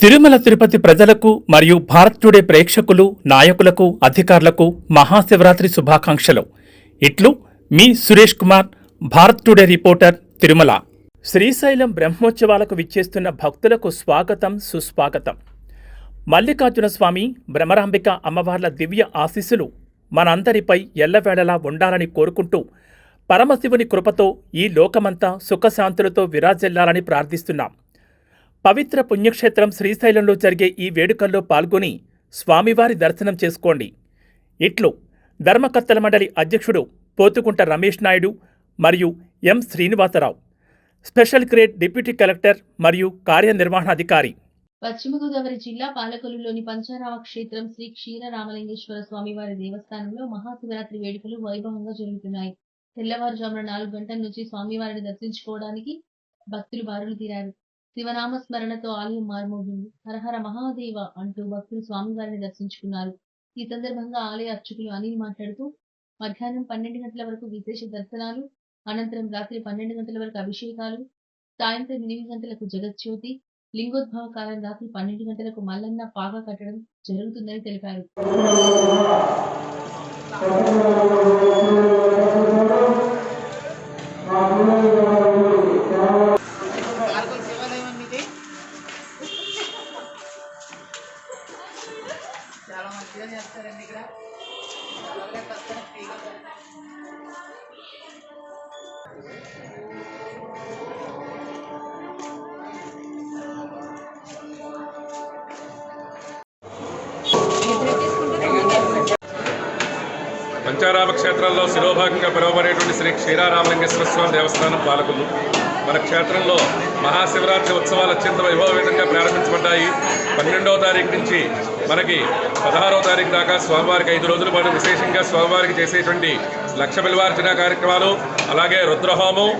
తిరుమల తిరుపతి ప్రజలకు మరియు భారత్ టుడే ప్రేక్షకులు, నాయకులకు, అధికారులకు మహాశివరాత్రి శుభాకాంక్షలు. ఇట్లు మీ సురేష్ కుమార్, భారత్ టుడే రిపోర్టర్, తిరుమల. శ్రీశైలం బ్రహ్మోత్సవాలకు విచ్చేస్తున్న భక్తులకు స్వాగతం, సుస్వాగతం. మల్లికార్జున స్వామి, భ్రమరాంబిక అమ్మవార్ల దివ్య ఆశీస్సులు మనందరిపై ఎల్లవేళలా ఉండాలని కోరుకుంటూ పరమశివుని కృపతో ఈ లోకమంతా సుఖశాంతులతో విరాజిల్లాలని ప్రార్థిస్తున్నాం. పవిత్ర పుణ్యక్షేత్రం శ్రీశైలంలో జరిగే ఈ వేడుకల్లో పాల్గొని స్వామివారి దర్శనం చేసుకోండి. ఇట్లు ధర్మకర్తల మండలి అధ్యక్షుడు పోతుకుంట రమేష్ నాయుడు మరియు M Srinivasarao, special grade deputy collector మరియు కార్యనిర్వహణాధికారి. పశ్చిమ గోదావరి జిల్లా పాలకొల్లులోని పంచారామ క్షేత్రం శ్రీ క్షీరరామలింగేశ్వర స్వామివారి దేవస్థానంలో మహాశివరాత్రి వేడుకలు వైభవంగా జరుగుతున్నాయి. తెల్లవారుజామున 4 గంటల నుంచి స్వామివారిని దర్శించుకోవడానికి భక్తులు బారులు తీరారు. శివనామ స్మరణతో ఆలయం మారుమోగింది. హరహర మహాదేవ అంటూ భక్తులు స్వామివారిని దర్శించుకున్నారు. ఈ సందర్భంగా ఆలయ అర్చకులు అనిల్ మాట్లాడుతూ, మధ్యాహ్నం 12 గంటల వరకు విశేష దర్శనాలు, అనంతరం రాత్రి 12 గంటల వరకు అభిషేకాలు, సాయంత్రం 8 గంటలకు జగజ్యోతి, లింగోద్భవ కాలం రాత్రి 12 గంటలకు మల్లన్న పాగా కట్టడం జరుగుతుందని తెలిపారు. చాలా మంచిగా చేస్తారండి ఇక్కడ. ఫ్రీగా పంచారామ క్షేత్రంలో శిరోభాగంగా పిలువబడేటువంటి శ్రీ క్షీరరామలింగేశ్వర స్వామి దేవస్థానం పాలకులు మన క్షేత్రంలో మహాశివరాత్రి ఉత్సవాలు అత్యంత వైభవపేతంగా ప్రారంభించబడ్డాయి. 12వ తారీఖు నుంచి మనకి 16వ తారీఖు దాకా స్వామివారికి 5 రోజుల పాటు విశేషంగా స్వామివారికి చేసేటువంటి లక్ష బిల్వార్చన కార్యక్రమాలు, అలాగే రుద్రహోమం,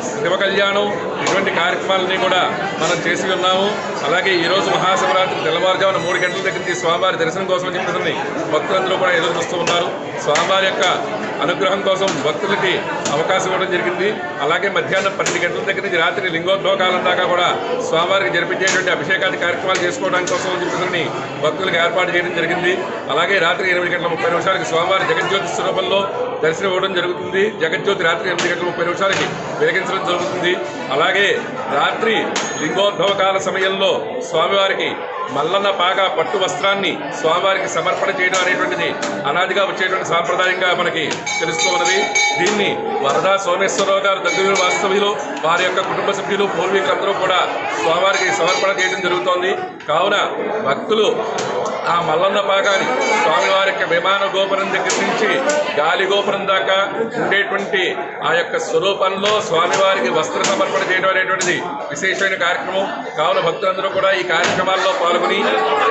శివ కళ్యాణం, ఇటువంటి కార్యక్రమాలన్నీ కూడా మనం చేసి ఉన్నాము. అలాగే ఈరోజు మహాశివరాత్రి తెల్లవారుజామున 3 గంటల దగ్గర నుంచి స్వామివారి దర్శనం కోసం చెప్పేసి భక్తులందరూ కూడా ఎదురు చూస్తూ ఉన్నారు. స్వామివారి యొక్క అనుగ్రహం కోసం భక్తులకి అవకాశం ఇవ్వడం జరిగింది. అలాగే మధ్యాహ్నం 12 గంటల దగ్గర నుంచి రాత్రి లింగోద్భవ కాలం దాకా కూడా స్వామివారికి జరిపించేటువంటి అభిషేకాది కార్యక్రమాలు చేసుకోవడానికి కోసం చెప్పేసి భక్తులకు ఏర్పాటు చేయడం జరిగింది. అలాగే రాత్రి 8:30 స్వామివారి జగజ్యోతి స్వరూపంలో దర్శనం ఇవ్వడం జరుగుతుంది. జగజ్యోతి రాత్రి 8:30 వెలిగించడం జరుగుతుంది. అలాగే రాత్రి లింగోద్భవ కాల సమయంలో స్వామివారికి మల్లన్న పాగా పట్టు వస్త్రాన్ని స్వామివారికి సమర్పణ చేయడం అనేటువంటిది అనాదిగా వచ్చేటువంటి సాంప్రదాయంగా మనకి తెలుస్తూ ఉన్నది. దీన్ని వరదా సోమేశ్వరరావు గారు దగ్గర వాస్తవ్యులు, వారి యొక్క కుటుంబ సభ్యులు, పూర్వీకులందరూ కూడా స్వామివారికి సమర్పణ చేయడం జరుగుతోంది. కావున భక్తులు ఆ మల్లన్న పాగాని స్వామివారి యొక్క విమాన గోపురం దగ్గర నుంచి గాలి గోపురం దాకా ఉండేటువంటి ఆ యొక్క స్వరూపంలో స్వామివారికి వస్త్ర సమర్పణ చేయడం అనేటువంటిది విశేషమైన కార్యక్రమం. కావున భక్తులందరూ కూడా ఈ కార్యక్రమాల్లో పాల్గొని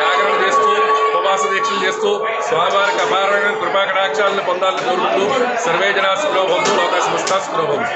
జాగరణ చేస్తూ, ఉపవాస దీక్షలు చేస్తూ స్వామివారికి అపారమైన కృపా కటాక్షాలను పొందాలని కోరుకుంటూ సర్వే జనా సుఖనో భవంతు, లోకా సమస్తా సుఖనో భవంతు.